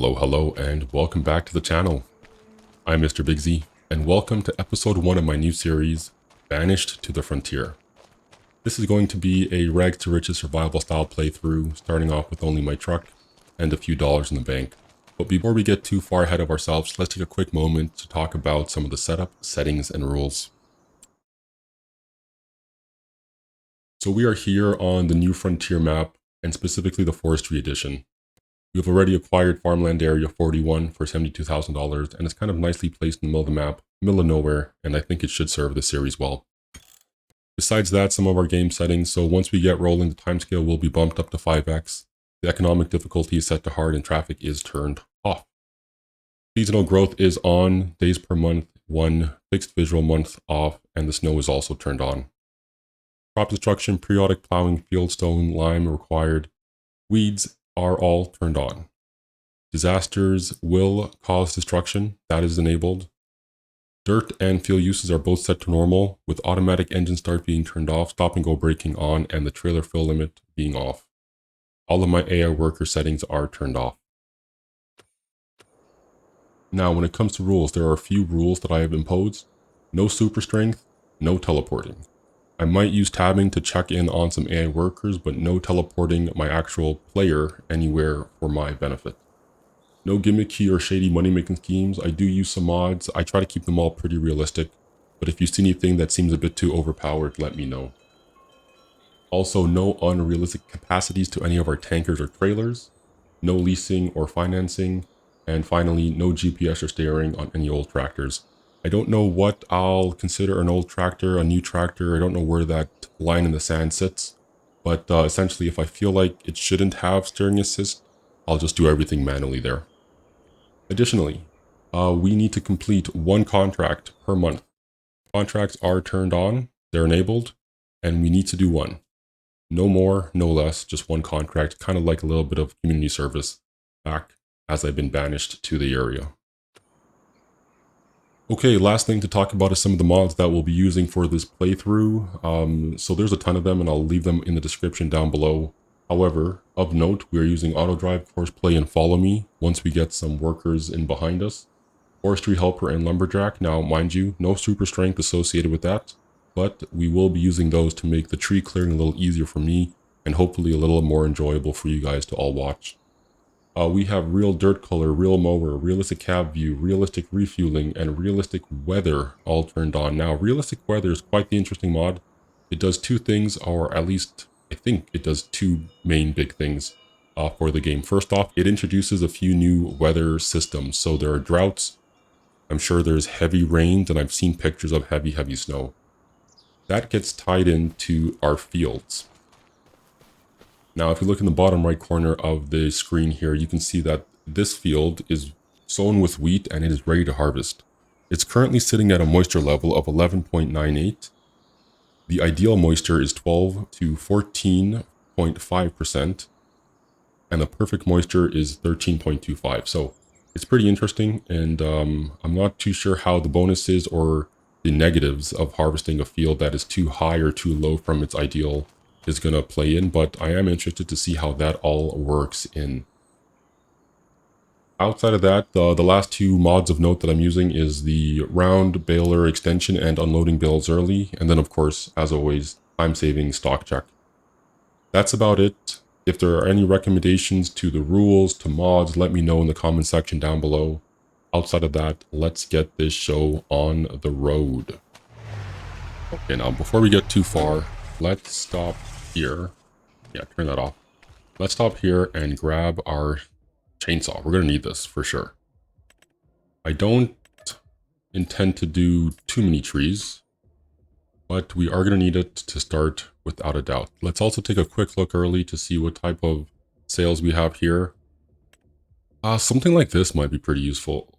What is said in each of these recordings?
Hello, and welcome back to the channel. I'm Mr. Big Z, and welcome to episode 1 of my new series, Banished to the Frontier. This is going to be a rags to riches survival style playthrough, starting off with only my truck and a few dollars in the bank. But before we get too far ahead of ourselves, let's take a quick moment to talk about some of the setup, settings, and rules. So we are here on the New Frontier map, and specifically the Forestry edition. We have already acquired Farmland Area 41 for $72,000, and it's kind of nicely placed in the middle of the map, middle of nowhere, and I think it should serve the series well. Besides that, some of our game settings, so once we get rolling, the timescale will be bumped up to 5x, the economic difficulty is set to hard, and traffic is turned off. Seasonal growth is on, days per month 1, fixed visual month off, and the snow is also turned on. Crop destruction, periodic plowing, fieldstone, lime required, weeds are all turned on. Disasters will cause destruction, that is enabled. Dirt and fuel uses are both set to normal, with automatic engine start being turned off, stop and go braking on, and the trailer fill limit being off. All of my AI worker settings are turned off. Now, when it comes to rules, there are a few rules that I have imposed. No super strength, no teleporting. I might use tabbing to check in on some AI workers, but no teleporting my actual player anywhere for my benefit. No gimmicky or shady money-making schemes. I do use some mods. I try to keep them all pretty realistic, but if you see anything that seems a bit too overpowered, let me know. Also, no unrealistic capacities to any of our tankers or trailers. No leasing or financing. And finally, no GPS or steering on any old tractors. I don't know what I'll consider an old tractor, a new tractor. I don't know where that line in the sand sits. But essentially, if I feel like it shouldn't have steering assist, I'll just do everything manually there. Additionally, we need to complete 1 contract per month. Contracts are turned on, they're enabled, and we need to do 1. No more, no less, just 1 contract, kind of like a little bit of community service back as I've been banished to the area. Okay, last thing to talk about is some of the mods that we'll be using for this playthrough. So there's a ton of them, and I'll leave them in the description down below. However, of note, we are using auto drive, Horseplay, and follow me once we get some workers in behind us. Forestry helper and Lumberjack. Now, mind you, no super strength associated with that, but we will be using those to make the tree clearing a little easier for me, and hopefully a little more enjoyable for you guys to all watch. We have real dirt color, real mower, realistic cab view, realistic refueling, and realistic weather all turned on. Now, realistic weather is quite the interesting mod. It does 2 things, or at least I think it does 2 main big things for the game. First off, it introduces a few new weather systems. So there are droughts. I'm sure there's heavy rains, and I've seen pictures of heavy snow. That gets tied into our fields. Now, if you look in the bottom right corner of the screen here, you can see that this field is sown with wheat and it is ready to harvest. It's currently sitting at a moisture level of 11.98. The ideal moisture is 12 to 14.5%, and the perfect moisture is 13.25. So it's pretty interesting, and I'm not too sure how the bonuses or the negatives of harvesting a field that is too high or too low from its ideal is going to play in, but I am interested to see how that all works in. Outside of that, the last 2 mods of note that I'm using is the round baler extension and unloading bales early, and then of course, as always, time saving stock check. That's about it. If there are any recommendations to the rules, to mods, let me know in the comment section down below. Outside of that, let's get this show on the road. Okay, now before we get too far, let's stop here. Yeah, turn that off. Let's stop here and grab our chainsaw. We're going to need this for sure. I don't intend to do too many trees, but we are going to need it to start without a doubt. Let's also take a quick look early to see what type of sales we have here. Something like this might be pretty useful.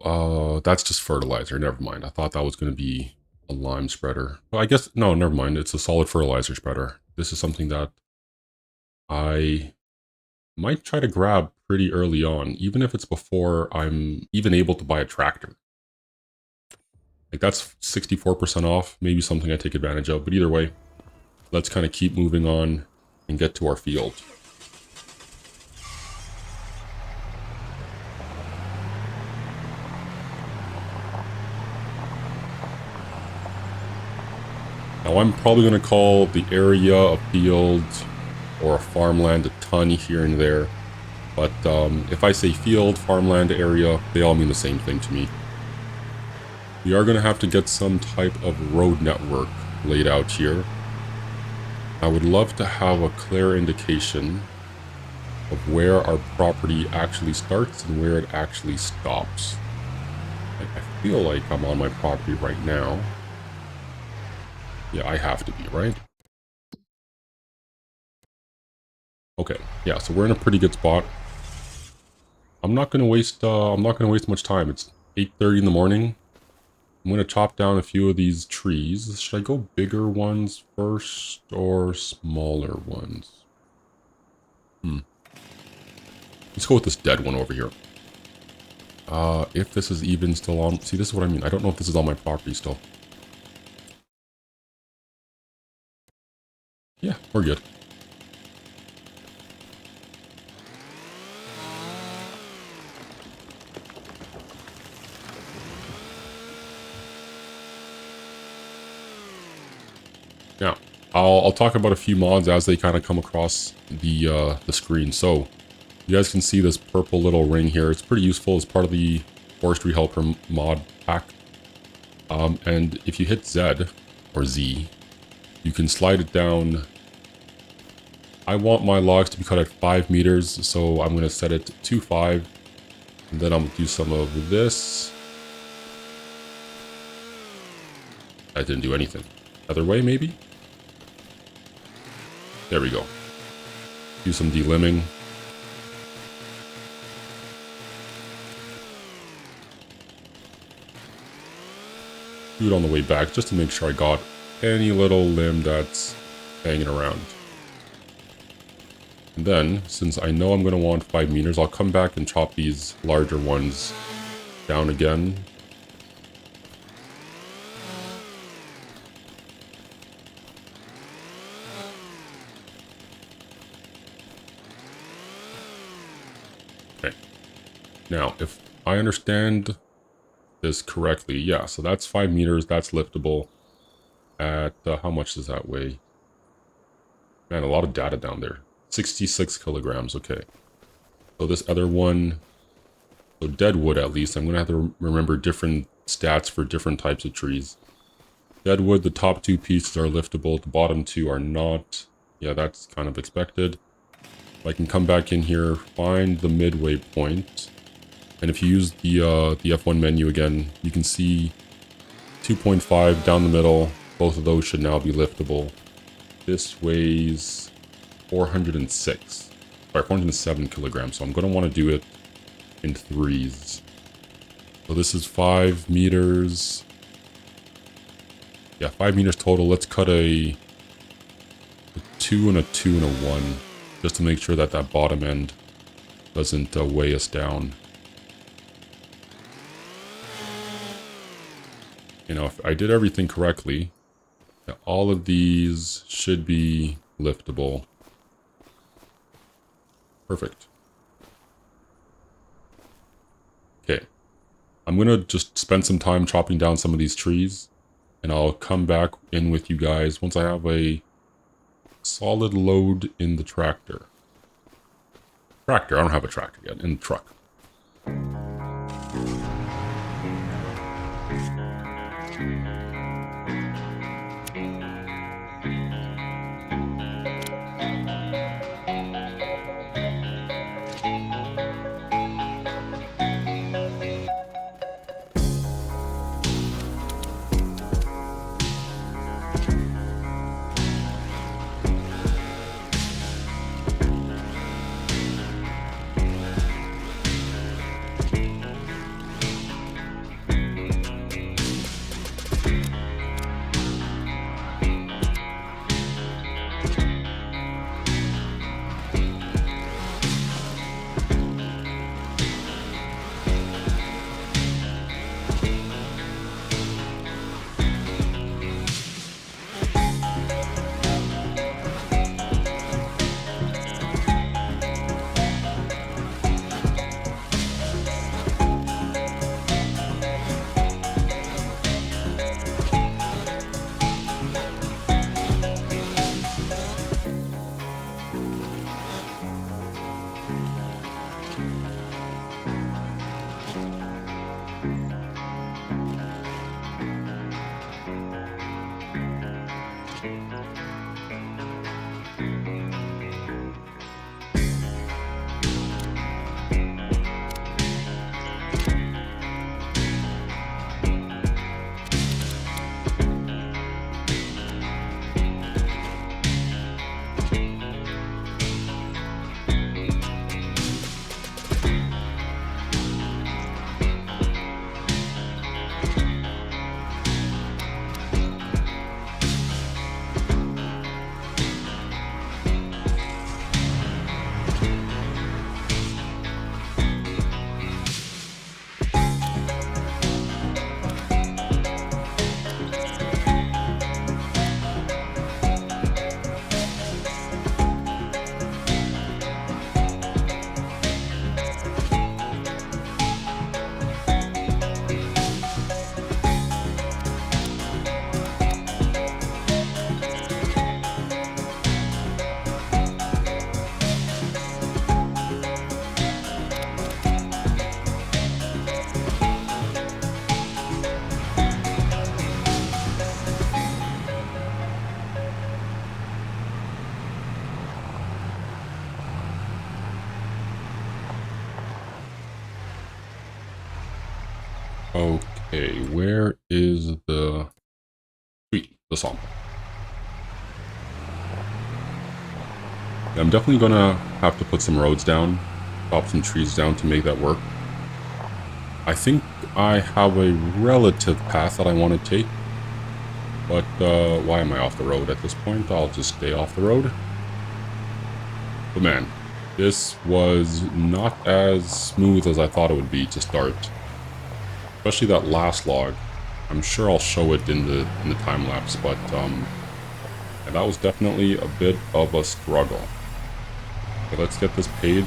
That's just fertilizer. Never mind. I thought that was going to be a lime spreader. Well, I guess, no, never mind. It's a solid fertilizer spreader. This is something that I might try to grab pretty early on, even if it's before I'm even able to buy a tractor. Like, that's 64% off, maybe something I take advantage of, but either way, let's kind of keep moving on and get to our field. Now I'm probably going to call the area a field or a farmland a ton here and there. But if I say field, farmland, area, they all mean the same thing to me. We are going to have to get some type of road network laid out here. I would love to have a clear indication of where our property actually starts and where it actually stops. I feel like I'm on my property right now. Yeah, I have to be, right? Okay, yeah, so we're in a pretty good spot. I'm not gonna waste much time. It's 8:30 in the morning. I'm gonna chop down a few of these trees. Should I go bigger ones first or smaller ones? Let's go with this dead one over here. If this is even still on... See, this is what I mean. I don't know if this is on my property still. Yeah, we're good. Now, I'll talk about a few mods as they kind of come across the screen. So, you guys can see this purple little ring here. It's pretty useful as part of the Forestry Helper mod pack. And if you hit Z, or Z, you can slide it down. I want my logs to be cut at 5 meters, so I'm going to set it to 5. And then I'm going to do some of this. That didn't do anything. Other way, maybe? There we go. Do some delimbing. Do it on the way back, just to make sure I got any little limb that's hanging around. And then, since I know I'm going to want 5 meters, I'll come back and chop these larger ones down again. Okay. Now, if I understand this correctly, yeah, so that's 5 meters, that's liftable. At, how much does that weigh? Man, a lot of data down there. 66 kilograms, okay. So this other one, so dead wood at least, I'm going to have to remember different stats for different types of trees. Dead wood, the top 2 pieces are liftable, the bottom 2 are not. Yeah, that's kind of expected. I can come back in here, find the midway point, and if you use the F1 menu again, you can see 2.5 down the middle. Both of those should now be liftable. This weighs 406, sorry, 407 kilograms, so I'm going to want to do it in threes. So this is 5 meters. Yeah, 5 meters total. Let's cut a 2 and a 2 and a 1, just to make sure that that bottom end doesn't weigh us down. You know, if I did everything correctly, all of these should be liftable. Perfect. Okay. I'm going to just spend some time chopping down some of these trees, and I'll come back in with you guys once I have a solid load in the tractor. Tractor? I don't have a tractor yet. In the truck. Okay, where is the... Sweet, the sawmill. Yeah, I'm definitely gonna have to put some roads down, chop some trees down to make that work. I think I have a relative path that I want to take, but why am I off the road at this point? I'll just stay off the road. But man, this was not as smooth as I thought it would be to start. Especially that last log. I'm sure I'll show it in the time lapse, but and that was definitely a bit of a struggle. Okay, let's get this paid.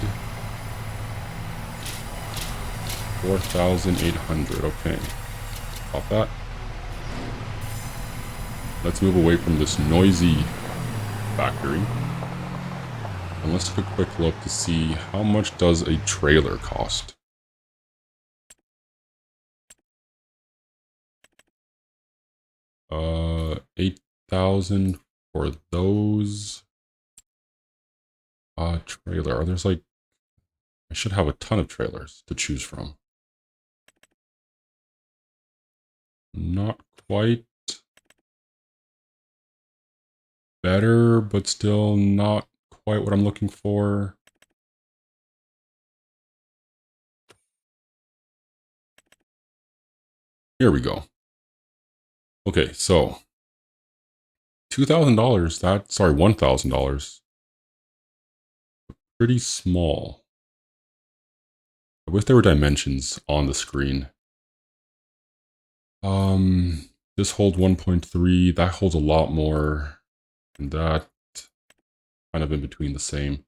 4,800. Okay, stop that. Let's move away from this noisy factory. And let's take a quick look to see how much does a trailer cost. 8,000 for those. Trailer. There's like, I should have a ton of trailers to choose from. Not quite. Better, but still not quite what I'm looking for. Here we go. Okay, so $2,000, $1,000. Pretty small. I wish there were dimensions on the screen. This holds 1.3, that holds a lot more, and that kind of in between the same.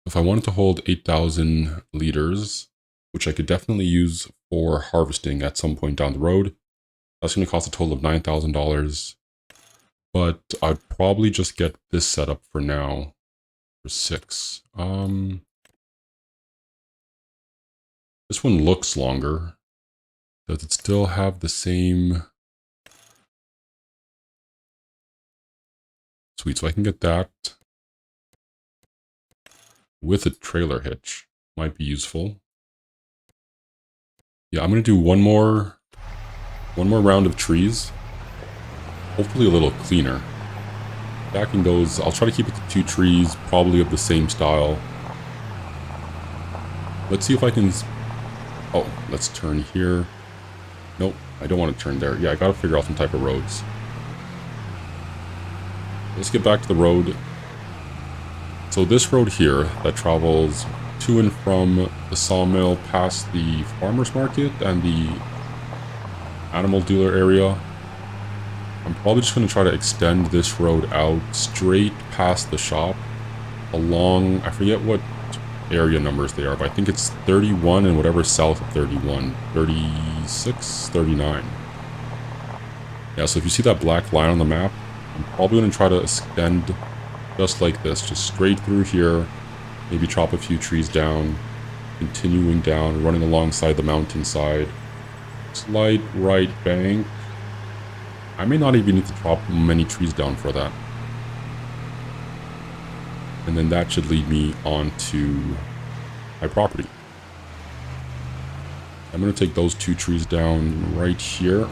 If I wanted to hold 8,000 liters, which I could definitely use for harvesting at some point down the road, that's going to cost a total of $9,000. But I'd probably just get this set up for now for 6. This one looks longer. Does it still have the same? Sweet, so I can get that with a trailer hitch. Might be useful. Yeah, I'm gonna do one more round of trees. Hopefully a little cleaner. Stacking those, I'll try to keep it to 2 trees, probably of the same style. Let's see if I can... Oh, let's turn here. Nope, I don't want to turn there. Yeah, I gotta figure out some type of roads. Let's get back to the road. So this road here that travels to and from the sawmill past the farmer's market and the animal dealer area, I'm probably just going to try to extend this road out straight past the shop along, I forget what area numbers they are, but I think it's 31 and whatever south of 31, 36, 39. Yeah, so if you see that black line on the map, I'm probably going to try to extend just like this, just straight through here, maybe chop a few trees down, continuing down, running alongside the mountainside, slight right bank. I may not even need to chop many trees down for that. And then that should lead me on to my property. I'm going to take those 2 trees down right here.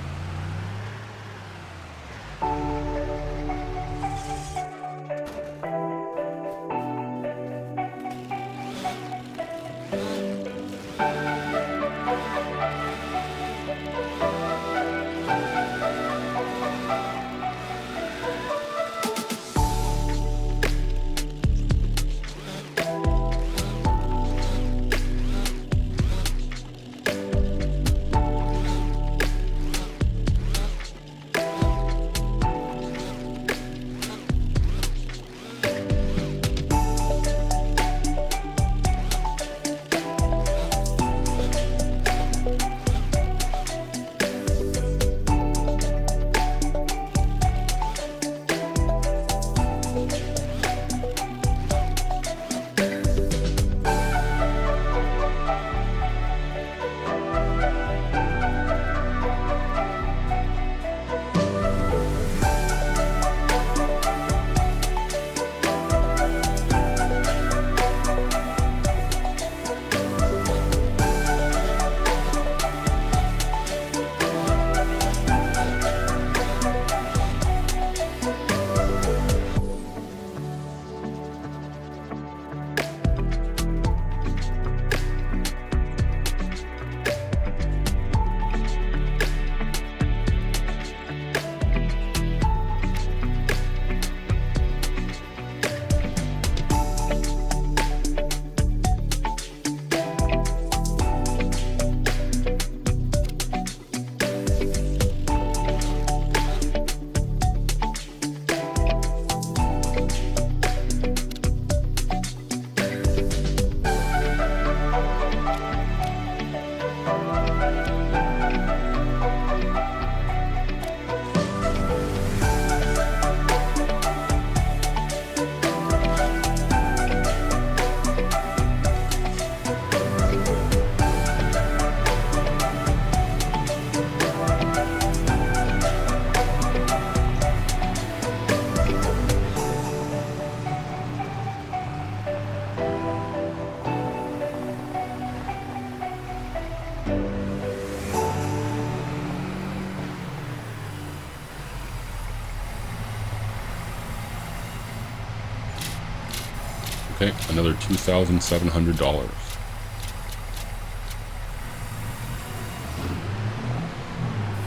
Okay, another $2,700.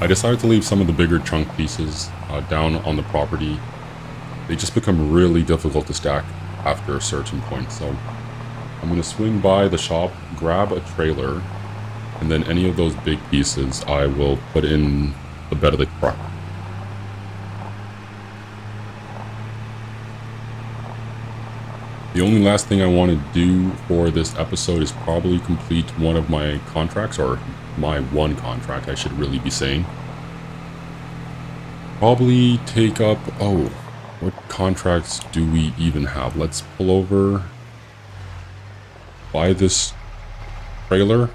I decided to leave some of the bigger chunk pieces down on the property. They just become really difficult to stack after a certain point, so I'm going to swing by the shop, grab a trailer, and then any of those big pieces I will put in the bed of the truck. The only last thing I want to do for this episode is probably complete one of my contracts, or my one contract, I should really be saying. Probably take up... oh, what contracts do we even have? Let's pull over, buy this trailer,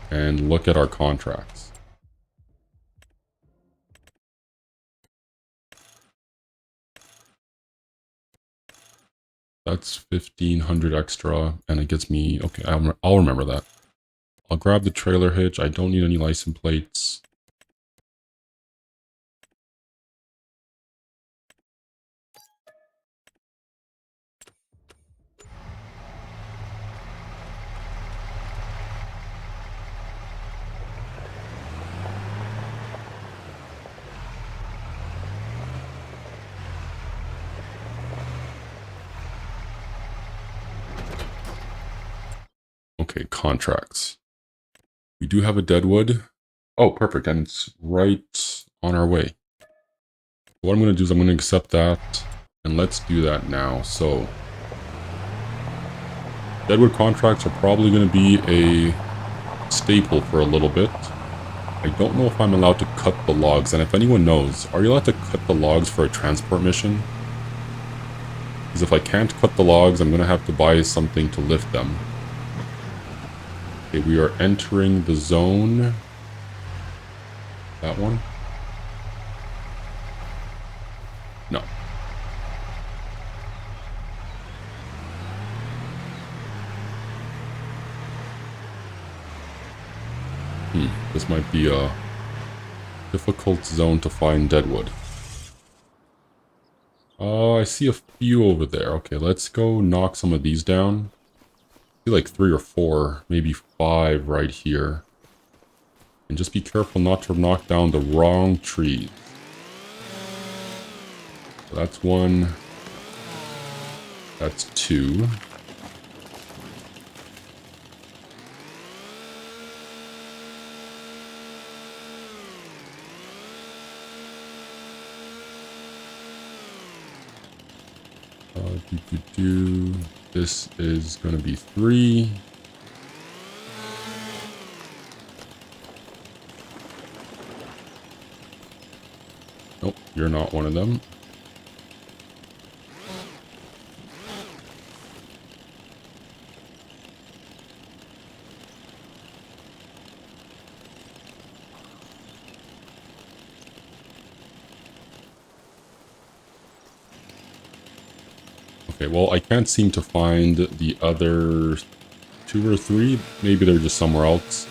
and look at our contracts. That's 1,500 extra, and it gets me... okay, I'll remember that. I'll grab the trailer hitch. I don't need any license plates. Okay, contracts. We do have a deadwood. Oh, perfect, and it's right on our way. What I'm going to do is I'm going to accept that, and let's do that now. So, deadwood contracts are probably going to be a staple for a little bit. I don't know if I'm allowed to cut the logs, and if anyone knows, are you allowed to cut the logs for a transport mission? Because if I can't cut the logs, I'm going to have to buy something to lift them. Okay, we are entering the zone. That one? No. This might be a difficult zone to find deadwood. Oh, I see a few over there. Okay, let's go knock some of these down. I see like 3 or 4, maybe 5 right here. And just be careful not to knock down the wrong trees. So that's 1. That's 2. This is going to be 3. Nope, you're not one of them. Okay, well, I can't seem to find the other 2 or 3. Maybe they're just somewhere else.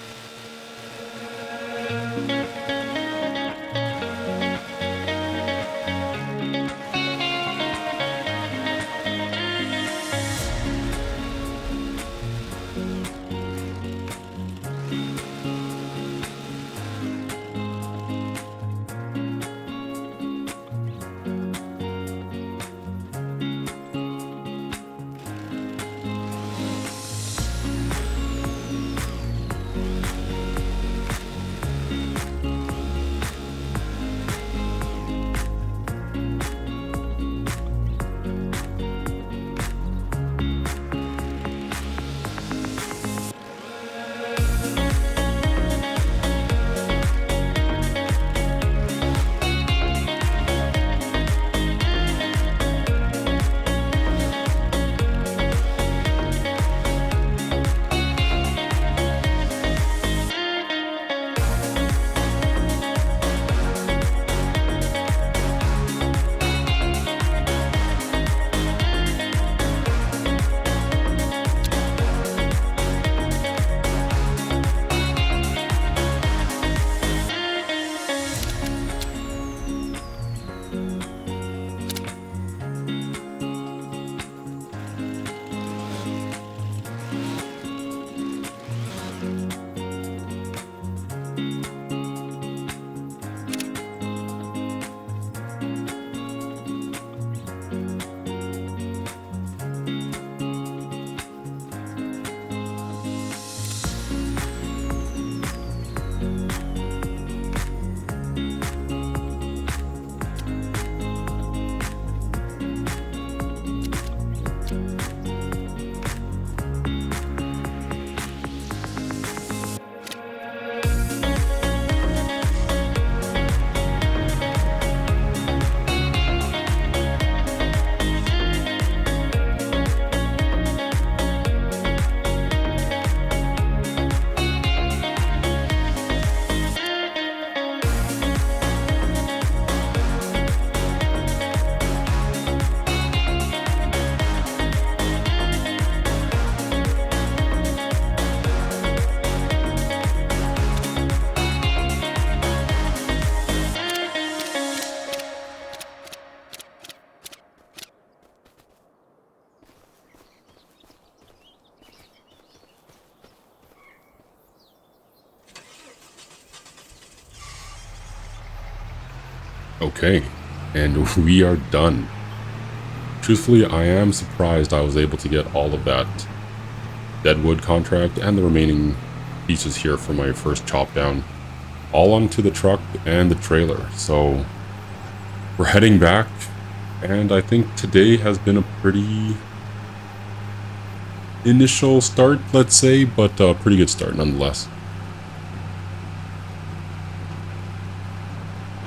Okay, and we are done. Truthfully, I am surprised I was able to get all of that deadwood contract and the remaining pieces here for my first chop down all onto the truck and the trailer. So we're heading back, and I think today has been a pretty initial start, let's say, but a pretty good start nonetheless.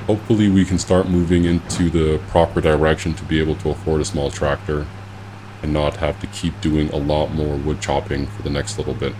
Hopefully we can start moving into the proper direction to be able to afford a small tractor and not have to keep doing a lot more wood chopping for the next little bit.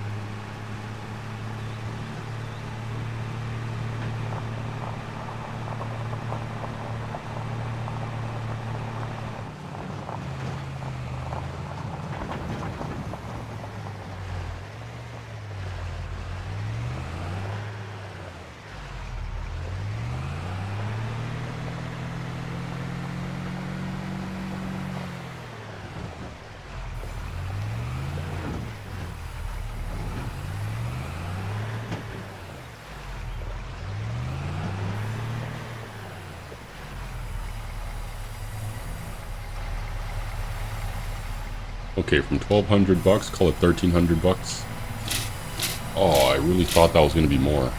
Okay, from 1,200 bucks, call it 1,300 bucks. Oh, I really thought that was going to be more.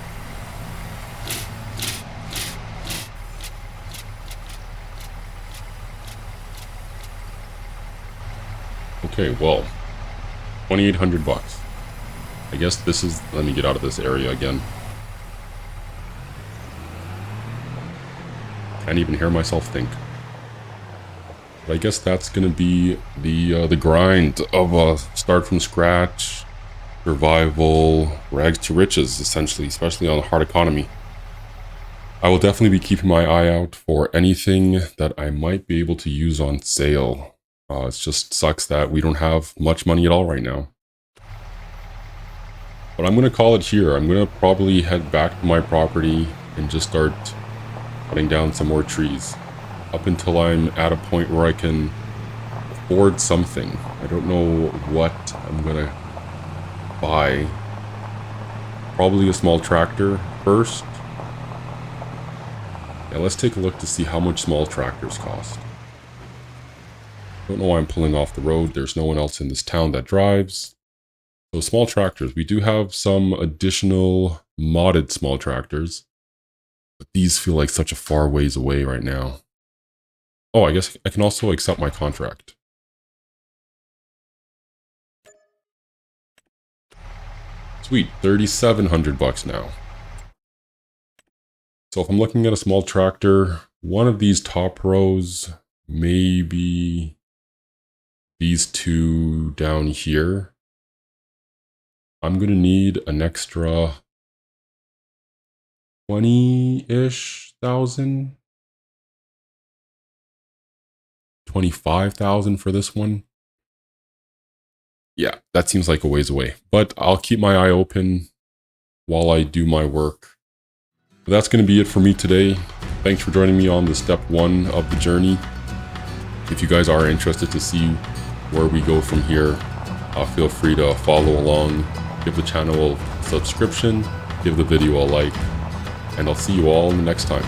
Okay, well, 2,800 bucks. I guess this is, let me get out of this area again. Can't even hear myself think. But I guess that's gonna be the grind of a start from scratch, survival, rags to riches, essentially, especially on a hard economy. I will definitely be keeping my eye out for anything that I might be able to use on sale. It just sucks that we don't have much money at all right now. But I'm gonna call it here. I'm gonna probably head back to my property and just start cutting down some more trees up until I'm at a point where I can afford something. I don't know what I'm gonna buy. Probably a small tractor first. Yeah, let's take a look to see how much small tractors cost. Don't know why I'm pulling off the road. There's no one else in this town that drives. So small tractors, we do have some additional modded small tractors, but these feel like such a far ways away right now. Oh, I guess I can also accept my contract. Sweet, 3,700 bucks now. So if I'm looking at a small tractor, one of these top rows, maybe these two down here, I'm gonna need an extra 20-ish thousand. 25,000 for this one. Yeah, that seems like a ways away, but I'll keep my eye open while I do my work. But that's going to be it for me today. Thanks for joining me on the step 1 of the journey. If you guys are interested to see where we go from here, feel free to follow along, give the channel a subscription, give the video a like, and I'll see you all in the next time.